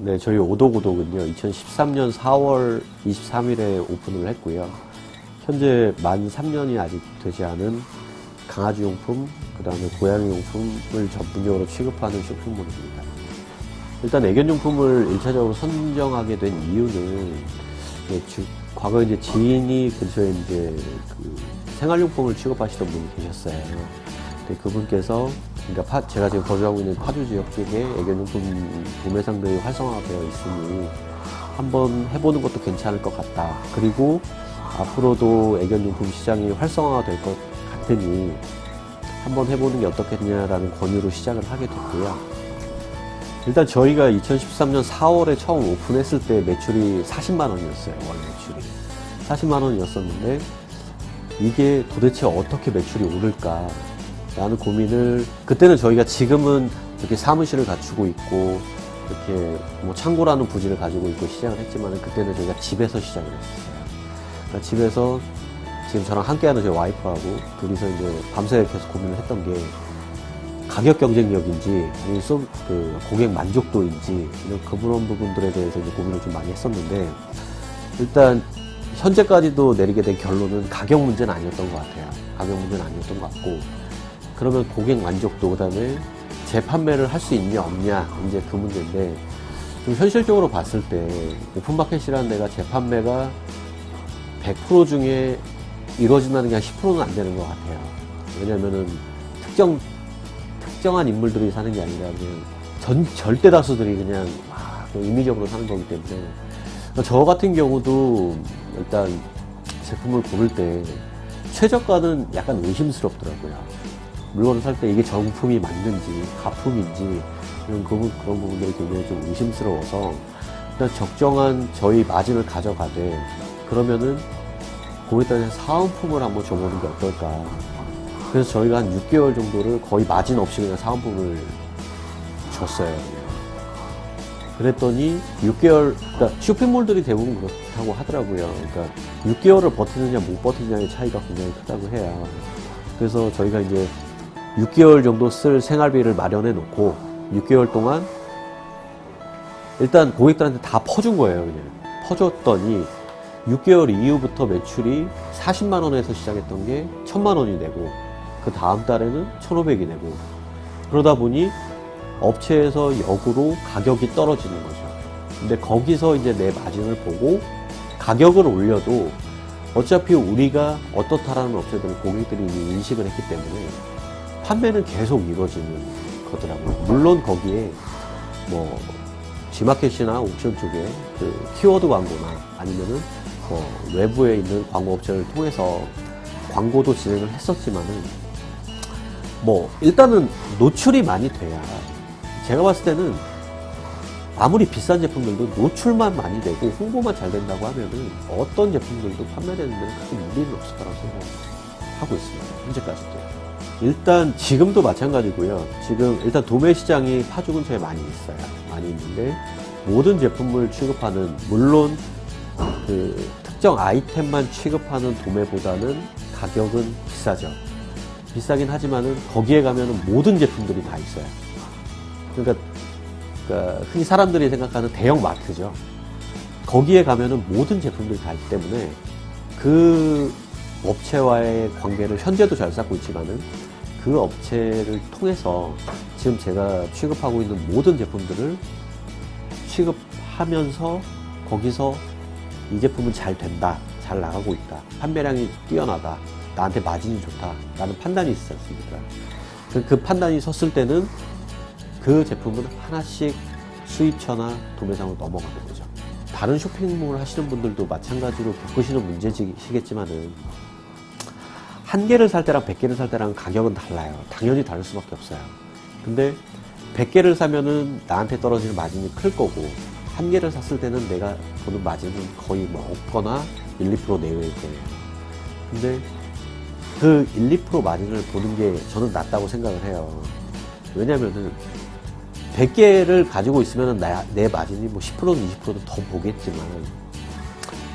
네, 저희 오독오독은요, 2013년 4월 23일에 오픈을 했고요. 현재 만 3년이 아직 되지 않은 강아지용품, 그 다음에 고양이용품을 전문적으로 취급하는 쇼핑몰입니다. 일단 애견용품을 1차적으로 선정하게 된 이유는, 과거에 이제 지인이 근처에 이제 그 생활용품을 취급하시던 분이 계셨어요. 근데 그분께서, 그러니까 제가 지금 거주하고 있는 파주 지역 쪽에 애견용품 도매상들이 활성화되어 있으니 한번 해보는 것도 괜찮을 것 같다. 그리고 앞으로도 애견용품 시장이 활성화가 될 것 같으니 한번 해보는 게 어떻겠냐라는 권유로 시작을 하게 됐고요. 일단 저희가 2013년 4월에 처음 오픈했을 때 매출이 40만 원이었어요. 월 매출이 40만 원이었었는데 이게 도대체 어떻게 매출이 오를까 라는 고민을, 그때는 저희가 지금은 이렇게 사무실을 갖추고 있고 이렇게 뭐 창고라는 부지를 가지고 있고 시작을 했지만, 그때는 저희가 집에서 시작을 했었어요. 그러니까 집에서 지금 저랑 함께하는 저희 와이프하고 둘이서 이제 밤새 계속 고민을 했던 게, 가격 경쟁력인지 아니면 그 고객 만족도인지 이런 그런 부분들에 대해서 이제 고민을 좀 많이 했었는데, 일단 현재까지도 내리게 된 결론은 가격 문제는 아니었던 것 같아요. 가격 문제는 아니었던 것 같고, 그러면 고객 만족도, 그 다음에 재판매를 할 수 있냐 없냐, 이제 그 문제인데, 좀 현실적으로 봤을 때 오픈마켓이라는 데가 재판매가 100% 중에 이루어진다는 게 한 10%는 안 되는 것 같아요. 왜냐면은 특정한 인물들이 사는 게 아니라 그냥 절대 다수들이 그냥 임의적으로 사는 거기 때문에, 저 같은 경우도 일단 제품을 고를 때 최저가는 약간 의심스럽더라고요. 물건을 살 때 이게 정품이 맞는지 가품인지 그런 부분들이 굉장히 좀 의심스러워서, 일단 적정한 저희 마진을 가져가되, 그러면은 거기다 사은품을 한번 줘보는 게 어떨까. 그래서 저희가 한 6개월 정도를 거의 마진 없이 그냥 사은품을 줬어요. 그랬더니 6개월, 그러니까 쇼핑몰들이 대부분 그렇다고 하더라고요. 그러니까 6개월을 버티느냐 못 버티느냐의 차이가 굉장히 크다고 해요. 그래서 저희가 이제 6개월 정도 쓸 생활비를 마련해 놓고 6개월 동안 일단 고객들한테 다 퍼준 거예요. 그냥 퍼줬더니 6개월 이후부터 매출이 40만 원에서 시작했던 게 1000만 원이 되고, 그 다음 달에는 1500이 되고, 그러다 보니 업체에서 역으로 가격이 떨어지는 거죠. 근데 거기서 이제 내 마진을 보고 가격을 올려도 어차피 우리가 어떻다라는 업체들은 고객들이 이미 인식을 했기 때문에 판매는 계속 이루어지는 거더라고요. 물론 거기에 뭐 G마켓이나 옥션 쪽에 그 키워드 광고나 아니면은 뭐 외부에 있는 광고 업체를 통해서 광고도 진행을 했었지만은, 뭐 일단은 노출이 많이 돼야, 제가 봤을 때는 아무리 비싼 제품들도 노출만 많이 되고 홍보만 잘 된다고 하면은 어떤 제품들도 판매되는 데는 크게 무리는 없을 거라고 생각하고 있습니다. 현재까지도. 일단 지금도 마찬가지고요. 지금 일단 도매 시장이 파주 근처에 많이 있어요. 많이 있는데, 모든 제품을 취급하는, 물론 그 특정 아이템만 취급하는 도매보다는 가격은 비싸죠. 비싸긴 하지만은 거기에 가면은 모든 제품들이 다 있어요. 그러니까 흔히 사람들이 생각하는 대형 마트죠. 거기에 가면은 모든 제품들이 다 있기 때문에 그 업체와의 관계를 현재도 잘 쌓고 있지만은, 그 업체를 통해서 지금 제가 취급하고 있는 모든 제품들을 취급하면서 거기서 이 제품은 잘 된다, 잘 나가고 있다, 판매량이 뛰어나다, 나한테 마진이 좋다 라는 판단이 있지 않습니까? 그 판단이 섰을 때는 그 제품은 하나씩 수입처나 도매상으로 넘어가는 거죠. 다른 쇼핑몰 하시는 분들도 마찬가지로 겪으시는 문제시겠지만은, 한 개를 살 때랑 100개를 살 때랑 가격은 달라요. 당연히 다를 수밖에 없어요. 근데 100개를 사면은 나한테 떨어지는 마진이 클 거고, 한 개를 샀을 때는 내가 보는 마진은 거의 뭐 없거나 1, 2% 내외일 거예요. 근데 그 1, 2% 마진을 보는 게 저는 낫다고 생각을 해요. 왜냐면은 100개를 가지고 있으면 내 마진이 뭐 10%든 20%든 더 보겠지만,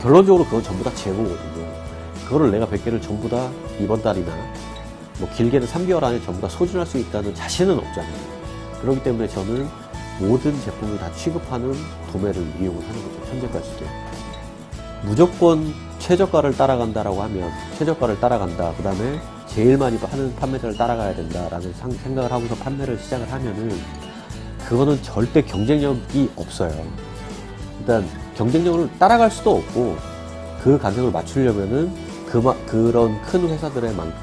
결론적으로 그건 전부 다 재고거든요. 그거를 내가 100개를 전부 다 이번 달이나 뭐 길게는 3개월 안에 전부 다 소진할 수 있다는 자신은 없잖아요. 그렇기 때문에 저는 모든 제품을 다 취급하는 도매를 이용을 하는 거죠. 현재까지도. 무조건 최저가를 따라간다라고 하면 최저가를 따라간다. 그 다음에 제일 많이 하는 판매자를 따라가야 된다라는 생각을 하고서 판매를 시작을 하면은 그거는 절대 경쟁력이 없어요. 일단 경쟁력을 따라갈 수도 없고 그 가격을 맞추려면은 그런 큰 회사들만큼의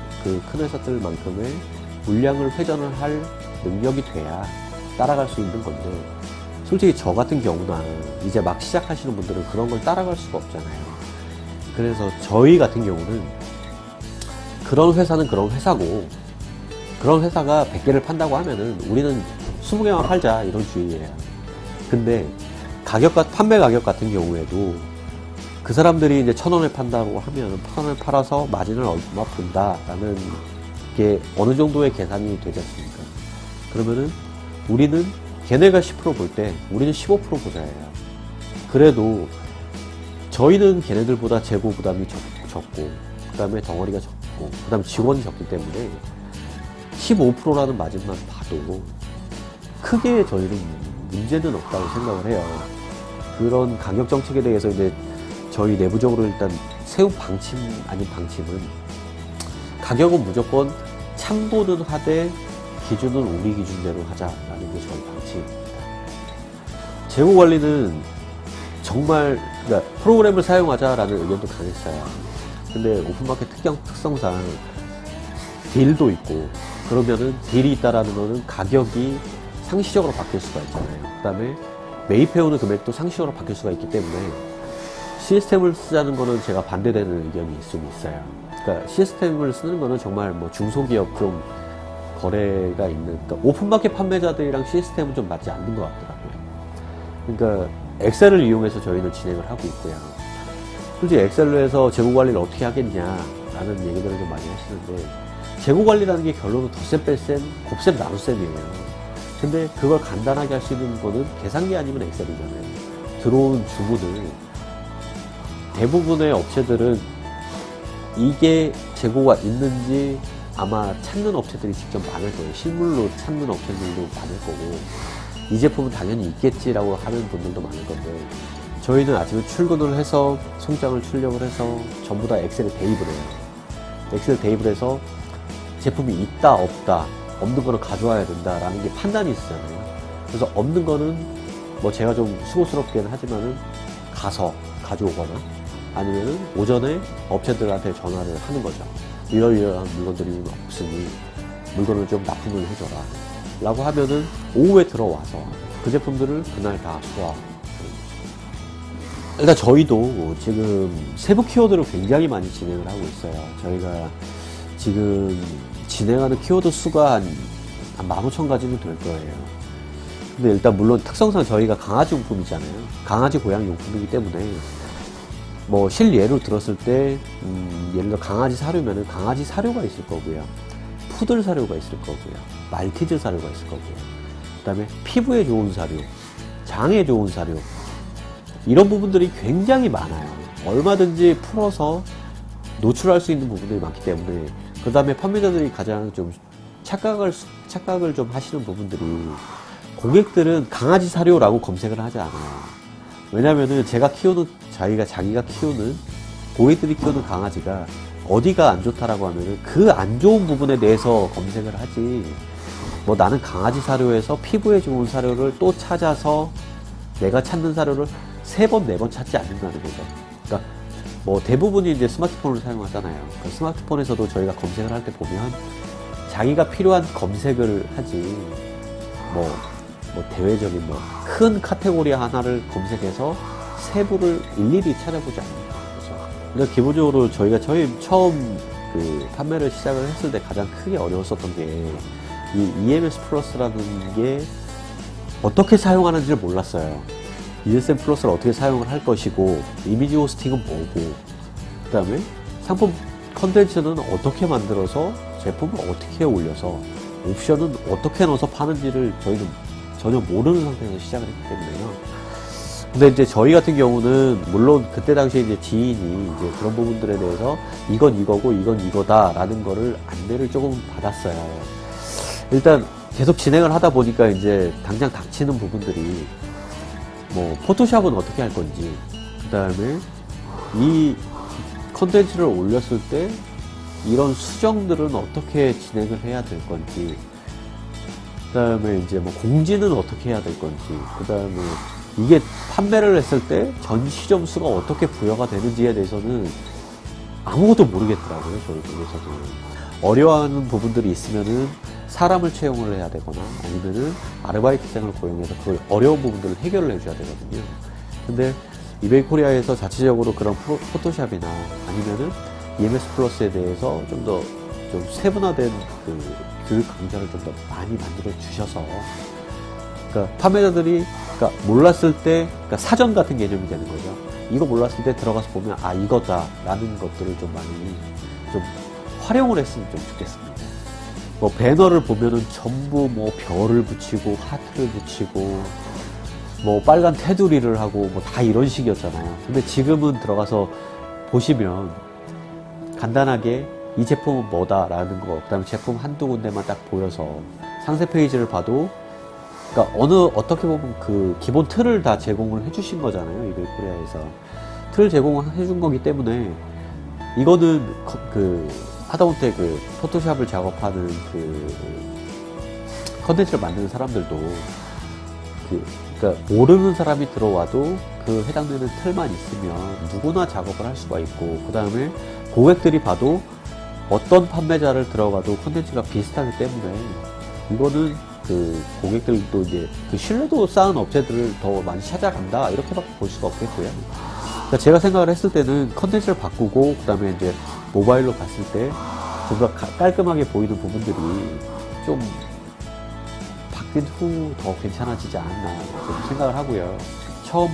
물량을 회전을 할 능력이 돼야 따라갈 수 있는 건데 솔직히 저 같은 경우나 이제 막 시작하시는 분들은 그런 걸 따라갈 수가 없잖아요. 그래서 저희 같은 경우는 그런 회사는 그런 회사고 그런 회사가 100개를 판다고 하면은 우리는 20개만 팔자 이런 주의예요. 근데 판매 가격 같은 경우에도 그 사람들이 이제 1,000원에 판다고 하면 1,000원에 팔아서 마진을 얼마 푼다라는 게 어느 정도의 계산이 되지 않습니까? 그러면은 우리는 걔네가 10% 볼 때 우리는 15% 보자예요. 그래도 저희는 걔네들보다 재고 부담이 적고 그 다음에 덩어리가 적고 그 다음에 직원이 적기 때문에 15%라는 마진만 봐도 크게 저희는 문제는 없다고 생각을 해요. 그런 가격 정책에 대해서 이제 저희 내부적으로 일단 세운 방침 아닌 방침은 가격은 무조건 참고는 하되 기준은 우리 기준대로 하자라는 게 저희 방침입니다. 재고 관리는 정말 그러니까 프로그램을 사용하자라는 의견도 강했어요. 근데 오픈마켓 특성상 딜도 있고 그러면은 딜이 있다라는 거는 가격이 상시적으로 바뀔 수가 있잖아요. 그 다음에 매입해오는 금액도 상시적으로 바뀔 수가 있기 때문에 시스템을 쓰자는 거는 제가 반대되는 의견이 좀 있어요. 그러니까 시스템을 쓰는 거는 정말 뭐 중소기업 좀 거래가 있는 그러니까 오픈마켓 판매자들이랑 시스템은 좀 맞지 않는 것 같더라고요. 그러니까 엑셀을 이용해서 저희는 진행을 하고 있고요. 솔직히 엑셀로 해서 재고 관리를 어떻게 하겠냐라는 얘기들을 좀 많이 하시는데 재고 관리라는 게 결론은 덧셈 뺄셈 곱셈 나눗셈이에요. 근데 그걸 간단하게 할 수 있는 거는 계산기 아니면 엑셀이잖아요. 들어오는 주문을 대부분의 업체들은 이게 재고가 있는지 아마 찾는 업체들이 직접 많을 거예요. 실물로 찾는 업체들도 많을 거고 이 제품은 당연히 있겠지라고 하는 분들도 많을 건데 저희는 아침에 출근을 해서 송장을 출력을 해서 전부 다 엑셀에 대입을 해요. 엑셀 대입을 해서 제품이 있다 없다 없는 거는 가져와야 된다라는 게 판단이 있잖아요. 그래서 없는 거는 뭐 제가 좀 수고스럽게는 하지만은 가서 가져오거나 아니면은 오전에 업체들한테 전화를 하는 거죠. 이러이러한 물건들이 없으니 물건을 좀 납품을 해줘라 라고 하면은 오후에 들어와서 그 제품들을 그날 다 소화하는 거죠. 일단 저희도 지금 세부 키워드를 굉장히 많이 진행을 하고 있어요. 저희가 지금 진행하는 키워드 수가 한 15,000가지는 될 거예요. 근데 일단 물론 특성상 저희가 강아지 용품이잖아요. 강아지 고양이 용품이기 때문에 뭐 실예로 들었을 때 예를 들어 강아지 사료면은 강아지 사료가 있을 거고요. 푸들 사료가 있을 거고요. 말티즈 사료가 있을 거고요. 그 다음에 피부에 좋은 사료, 장에 좋은 사료 이런 부분들이 굉장히 많아요. 얼마든지 풀어서 노출할 수 있는 부분들이 많기 때문에 그 다음에 판매자들이 가장 좀 착각을 좀 하시는 부분들이 고객들은 강아지 사료라고 검색을 하지 않아요. 왜냐면은 자기가 키우는 고객들이 키우는 강아지가 어디가 안 좋다라고 하면은 그 안 좋은 부분에 대해서 검색을 하지 뭐 나는 강아지 사료에서 피부에 좋은 사료를 또 찾아서 내가 찾는 사료를 3번, 4번 찾지 않는다는 거죠. 그러니까 뭐 대부분이 이제 스마트폰을 사용하잖아요. 그 스마트폰에서도 저희가 검색을 할 때 보면 자기가 필요한 검색을 하지 뭐 대외적인 큰 카테고리 하나를 검색해서 세부를 일일이 찾아보지 않는다. 그래서 그러니까 기본적으로 저희가 처음 그 판매를 시작을 했을 때 가장 크게 어려웠었던 게 이 EMS 플러스라는 게 어떻게 사용하는지를 몰랐어요. ESM 플러스를 어떻게 사용을 할 것이고 이미지 호스팅은 뭐고 그 다음에 상품 컨텐츠는 어떻게 만들어서 제품을 어떻게 올려서 옵션은 어떻게 넣어서 파는지를 저희는 전혀 모르는 상태에서 시작을 했기 때문에요. 근데 이제 저희 같은 경우는 물론 그때 당시에 이제 지인이 이제 그런 부분들에 대해서 이건 이거고 이건 이거다라는 거를 안내를 조금 받았어요. 일단 계속 진행을 하다 보니까 이제 당장 닥치는 부분들이 뭐 포토샵은 어떻게 할 건지, 그 다음에 이 컨텐츠를 올렸을 때 이런 수정들은 어떻게 진행을 해야 될 건지, 그 다음에 이제 뭐 공지는 어떻게 해야 될 건지, 그 다음에 이게 판매를 했을 때 전시 점수가 어떻게 부여가 되는지에 대해서는 아무것도 모르겠더라고요. 저희 쪽에서도. 어려워하는 부분들이 있으면은 사람을 채용을 해야 되거나 아니면은 아르바이트생을 고용해서 그 어려운 부분들을 해결을 해줘야 되거든요. 근데 이베이 코리아에서 자체적으로 그런 포토샵이나 아니면은 EMS 플러스에 대해서 좀 더 좀 세분화된 그 교육 강좌를 좀 더 많이 만들어 주셔서, 그러니까 판매자들이 그러니까 몰랐을 때, 그러니까 사전 같은 개념이 되는 거죠. 이거 몰랐을 때 들어가서 보면 아 이거다라는 것들을 좀 많이 좀 활용을 했으면 좀 좋겠습니다. 뭐 배너를 보면은 전부 뭐 별을 붙이고 하트를 붙이고 뭐 빨간 테두리를 하고 뭐 다 이런 식이었잖아요. 근데 지금은 들어가서 보시면 간단하게 이 제품은 뭐다라는 거, 그 다음에 제품 한두 군데만 딱 보여서 상세 페이지를 봐도, 그러니까 어떻게 보면 그 기본 틀을 다 제공을 해주신 거잖아요. 이베이 코리아에서 틀을 제공을 해준 거기 때문에 이거는 하다못해 그 포토샵을 작업하는 그 컨텐츠를 만드는 사람들도 그러니까 모르는 사람이 들어와도 그 해당되는 틀만 있으면 누구나 작업을 할 수가 있고, 그 다음에 고객들이 봐도 어떤 판매자를 들어가도 콘텐츠가 비슷하기 때문에 이거는 그 고객들도 이제 그 신뢰도 쌓은 업체들을 더 많이 찾아간다, 이렇게밖에 볼 수가 없겠고요. 그러니까 제가 생각을 했을 때는 컨텐츠를 바꾸고 그 다음에 이제 모바일로 봤을 때 좀 더 깔끔하게 보이는 부분들이 좀 바뀐 후 더 괜찮아지지 않았나 좀 생각을 하고요. 처음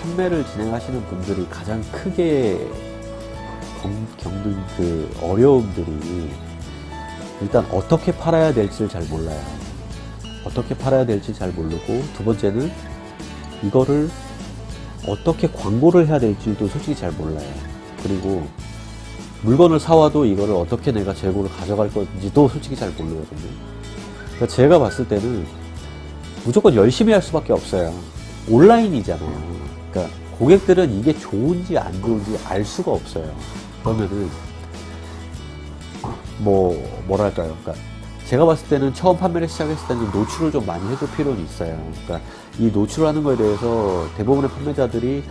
판매를 진행하시는 분들이 가장 크게 겪는 그 어려움들이, 일단 어떻게 팔아야 될지를 잘 몰라요. 어떻게 팔아야 될지 잘 모르고, 두 번째는 이거를 어떻게 광고를 해야 될지도 솔직히 잘 몰라요. 그리고 물건을 사와도 이거를 어떻게 내가 재고를 가져갈 건지도 솔직히 잘 모르거든요. 그러니까 제가 봤을 때는 무조건 열심히 할 수밖에 없어요. 온라인이잖아요. 그러니까 고객들은 이게 좋은지 안 좋은지 알 수가 없어요. 그러면은 뭐랄까요. 그러니까 제가 봤을 때는 처음 판매를 시작했을 때는 노출을 좀 많이 해줄 필요는 있어요. 그러니까 이 노출하는 거에 대해서 대부분의 판매자들이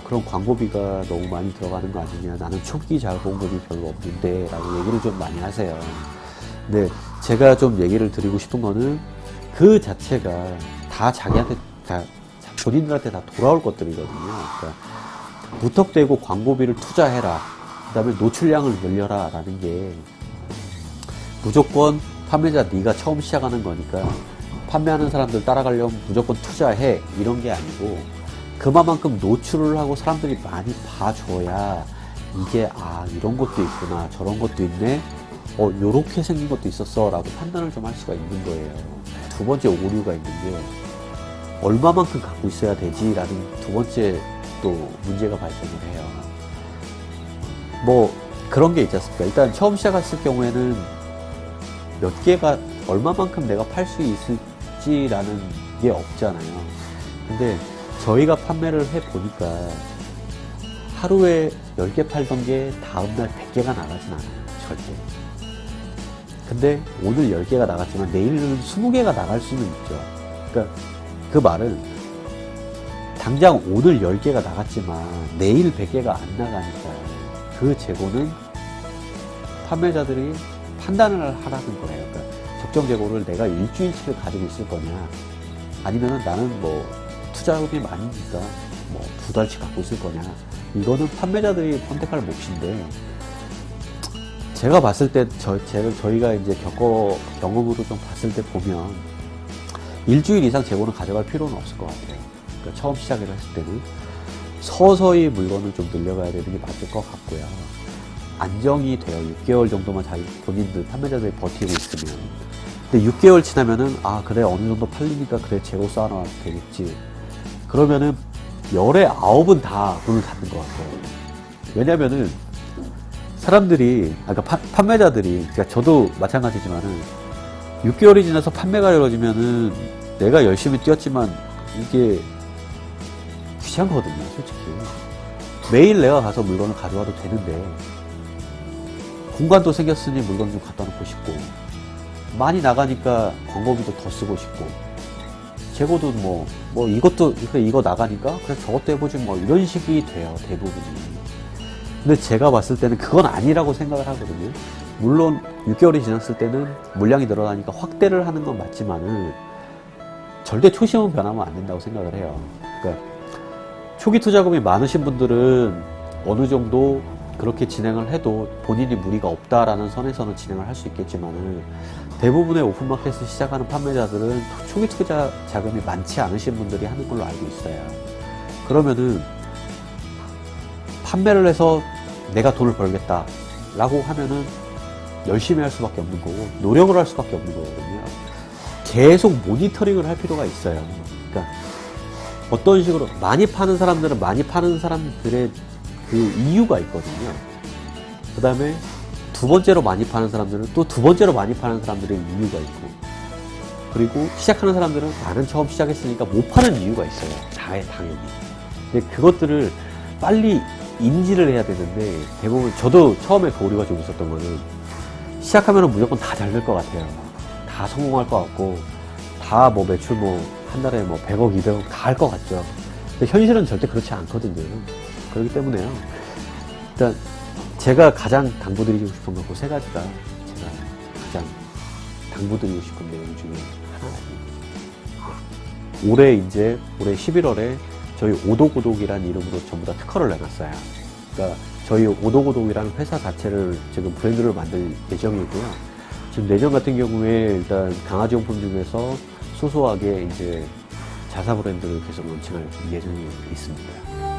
그런 광고비가 너무 많이 들어가는 거 아니냐, 나는 초기 자본금이 별로 없는데 라고 얘기를 좀 많이 하세요. 근데 제가 좀 얘기를 드리고 싶은 거는 그 자체가 다 자기한테 다 본인들한테 다 돌아올 것들이거든요. 그러니까 무턱대고 광고비를 투자해라, 그 다음에 노출량을 늘려라 라는 게 무조건 판매자 네가 처음 시작하는 거니까 판매하는 사람들 따라가려면 무조건 투자해, 이런 게 아니고 그만큼 노출을 하고 사람들이 많이 봐줘야 이게 이런 것도 있구나, 저런 것도 있네, 요렇게 생긴 것도 있었어 라고 판단을 좀 할 수가 있는 거예요. 두 번째 오류가 있는 게 얼마만큼 갖고 있어야 되지 라는 두 번째 또 문제가 발생을 해요. 뭐 그런 게 있지 않습니까? 일단 처음 시작했을 경우에는 몇 개가 얼마만큼 내가 팔 수 있을지라는 게 없잖아요. 근데 저희가 판매를 해보니까 하루에 10개 팔던 게 다음날 100개가 나가진 않아요. 절대. 근데 오늘 10개가 나갔지만 내일은 20개가 나갈 수는 있죠. 그러니까 그 말은 당장 오늘 10개가 나갔지만 내일 100개가 안 나가니까 그 재고는 판매자들이 판단을 하라는 거예요. 그러니까 적정 재고를 내가 일주일치를 가지고 있을 거냐, 아니면은 나는 뭐 투자금이 많으니까 뭐 2달치 갖고 있을 거냐, 이거는 판매자들이 선택할 몫인데, 제가 봤을 때 저희가 이제 경험으로 좀 봤을 때 보면 일주일 이상 재고는 가져갈 필요는 없을 것 같아요. 그러니까 처음 시작을 했을 때는 서서히 물건을 좀 늘려가야 되는 게 맞을 것 같고요. 안정이 돼요. 6개월 정도만 자기 본인들 판매자들이 버티고 있으면. 근데 6개월 지나면은 그래 어느 정도 팔리니까 그래 재고 쌓아놔도 되겠지. 그러면은 열에 9은 다 문을 닫는 것 같아요. 왜냐면은 사람들이, 판매자들이, 그러니까 저도 마찬가지지만은 6개월이 지나서 판매가 이루어지면은 내가 열심히 뛰었지만 이게 귀찮거든요, 솔직히. 매일 내가 가서 물건을 가져와도 되는데 공간도 생겼으니 물건 좀 갖다 놓고 싶고, 많이 나가니까 광고비도 더 쓰고 싶고, 재고도 뭐 이것도 그래, 이거 나가니까 그래 저것도 해보지 뭐 이런 식이 돼요, 대부분이. 근데 제가 봤을 때는 그건 아니라고 생각을 하거든요. 물론 6개월이 지났을 때는 물량이 늘어나니까 확대를 하는 건 맞지만은 절대 초심은 변하면 안 된다고 생각을 해요. 그러니까 초기 투자금이 많으신 분들은 어느 정도 그렇게 진행을 해도 본인이 무리가 없다라는 선에서는 진행을 할 수 있겠지만은, 대부분의 오픈마켓을 시작하는 판매자들은 초기 투자 자금이 많지 않으신 분들이 하는 걸로 알고 있어요. 그러면은 판매를 해서 내가 돈을 벌겠다 라고 하면은 열심히 할 수밖에 없는 거고, 노력을 할 수밖에 없는 거거든요. 계속 모니터링을 할 필요가 있어요. 그러니까 어떤 식으로 많이 파는 사람들은 많이 파는 사람들의 그 이유가 있거든요. 그 다음에 두 번째로 많이 파는 사람들은 또 두 번째로 많이 파는 사람들의 이유가 있고, 그리고 시작하는 사람들은 나는 처음 시작했으니까 못 파는 이유가 있어요. 당연히. 근데 그것들을 빨리 인지를 해야 되는데, 대부분 저도 처음에 그 오류가 좀 있었던 거는, 시작하면 무조건 다 잘 될 것 같아요. 다 성공할 것 같고, 다 뭐 매출 한 달에 100억, 200억 다 할 것 같죠. 근데 현실은 절대 그렇지 않거든요. 그렇기 때문에요. 일단 제가 가장 당부드리고 싶은 건 그 세 가지가 제가 가장 당부드리고 싶은 내용 중에 하나입니다. 올해 11월에 저희 오독오독이라는 이름으로 전부 다 특허를 내놨어요. 그러니까 저희 오독오독이라는 회사 자체를 지금 브랜드를 만들 예정이고요. 지금 내년 같은 경우에 일단 강아지용품 중에서 소소하게 이제 자사 브랜드를 계속 론칭할 예정이 있습니다.